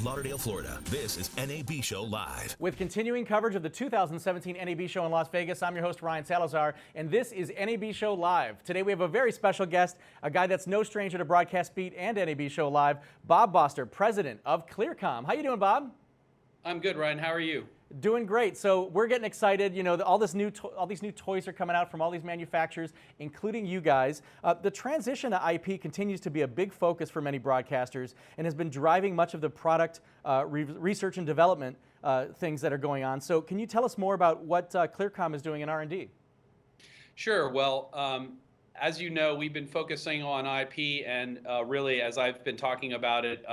Lauderdale, Florida. This is NAB Show Live. With continuing coverage of the 2017 NAB Show in Las Vegas, I'm your host, Ryan Salazar, and this is NAB Show Live. Today we have a very special guest, a guy that's no stranger to Broadcast Beat and NAB Show Live, Bob Boster, president of ClearCom. How you doing, Bob? I'm good, Ryan. How are you? Doing great. So we're getting excited. You know, all these new toys are coming out from all these manufacturers, including you guys. The transition to IP continues to be a big focus for many broadcasters and has been driving much of the product research and development things that are going on. So can you tell us more about what ClearCom is doing in R&D? Sure. Well, as you know, we've been focusing on IP and really, as I've been talking about it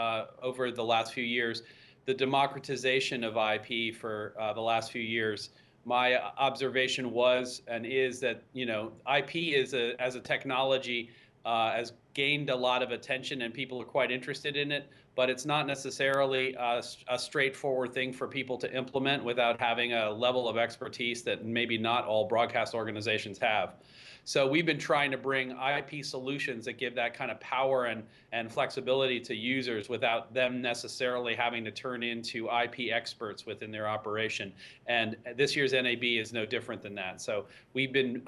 over the last few years, the democratization of IP for the last few years. My observation was and is that, you know, IP as a technology has gained a lot of attention and people are quite interested in it, but it's not necessarily a straightforward thing for people to implement without having a level of expertise that maybe not all broadcast organizations have. So we've been trying to bring IP solutions that give that kind of power and flexibility to users without them necessarily having to turn into IP experts within their operation. And this year's NAB is no different than that. So we've been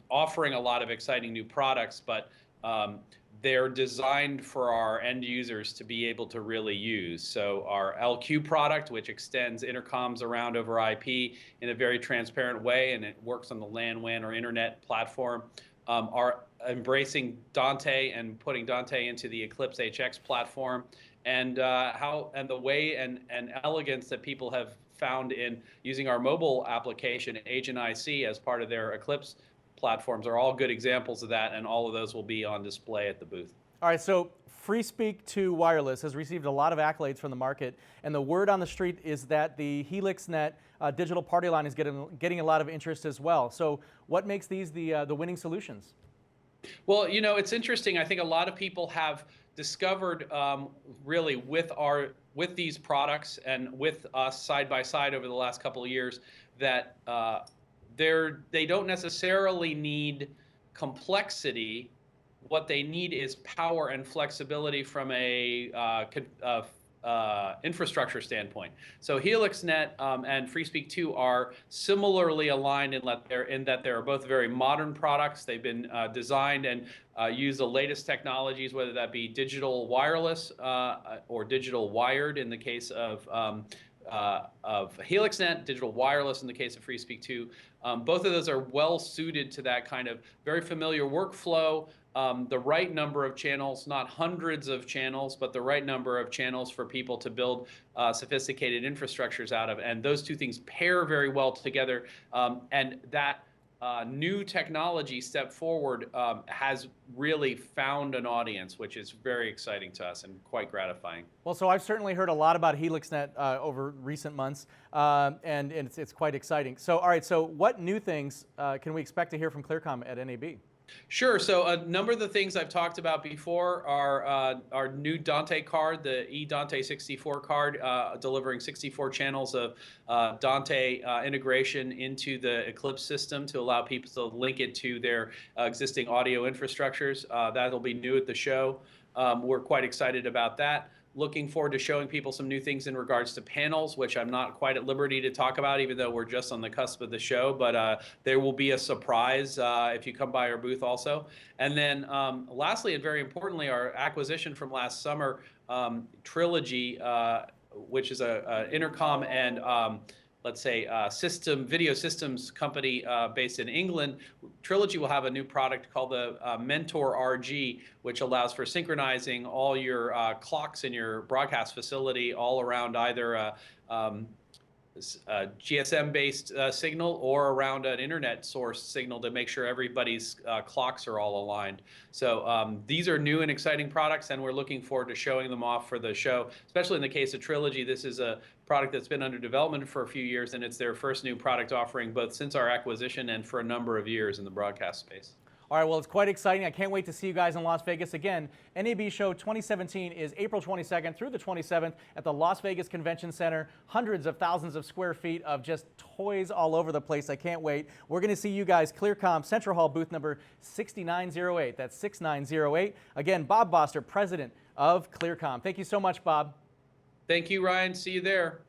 offering a lot of exciting new products, but they're designed for our end users to be able to really use. So our LQ product, which extends intercoms around over IP in a very transparent way, and it works on the LAN, WAN, or internet platform, are embracing Dante and putting Dante into the Eclipse HX platform, and the way and elegance that people have found in using our mobile application, Agent IC, as part of their Eclipse platforms are all good examples of that, and all of those will be on display at the booth. All right, so FreeSpeak 2 Wireless has received a lot of accolades from the market, and the word on the street is that the HelixNet digital party line is getting a lot of interest as well. So what makes these the winning solutions? Well, you know, it's interesting. I think a lot of people have discovered really with these products and with us side by side over the last couple of years that they don't necessarily need complexity. What they need is power and flexibility from a infrastructure standpoint. So HelixNet and FreeSpeak 2 are similarly aligned in that they're both very modern products. They've been designed and use the latest technologies, whether that be digital wireless or digital wired in the case of HelixNet, digital wireless in the case of FreeSpeak 2. Both of those are well suited to that kind of very familiar workflow, the right number of channels, not hundreds of channels, but the right number of channels for people to build sophisticated infrastructures out of. And those two things pair very well together. And that new technology step forward has really found an audience, which is very exciting to us and quite gratifying. Well, so I've certainly heard a lot about HelixNet over recent months, and it's quite exciting. So, all right, so what new things can we expect to hear from ClearCom at NAB? Sure. So a number of the things I've talked about before are our new Dante card, the eDante 64 card, delivering 64 channels of Dante integration into the Eclipse system to allow people to link it to their existing audio infrastructures. That'll be new at the show. We're quite excited about that. Looking forward to showing people some new things in regards to panels, which I'm not quite at liberty to talk about, even though we're just on the cusp of the show. But there will be a surprise if you come by our booth also. And then lastly, and very importantly, our acquisition from last summer, Trilogy, which is an intercom and let's say video systems company based in England. Trilogy will have a new product called the Mentor RG, which allows for synchronizing all your clocks in your broadcast facility all around either GSM-based signal or around an internet source signal to make sure everybody's clocks are all aligned. So these are new and exciting products, and we're looking forward to showing them off for the show, especially in the case of Trilogy. This is a product that's been under development for a few years, and it's their first new product offering both since our acquisition and for a number of years in the broadcast space. All right, well, it's quite exciting. I can't wait to see you guys in Las Vegas again. NAB Show 2017 is April 22nd through the 27th at the Las Vegas Convention Center. Hundreds of thousands of square feet of just toys all over the place. I can't wait. We're going to see you guys, ClearCom, Central Hall, booth number 6908. That's 6908. Again, Bob Boster, president of ClearCom. Thank you so much, Bob. Thank you, Ryan. See you there.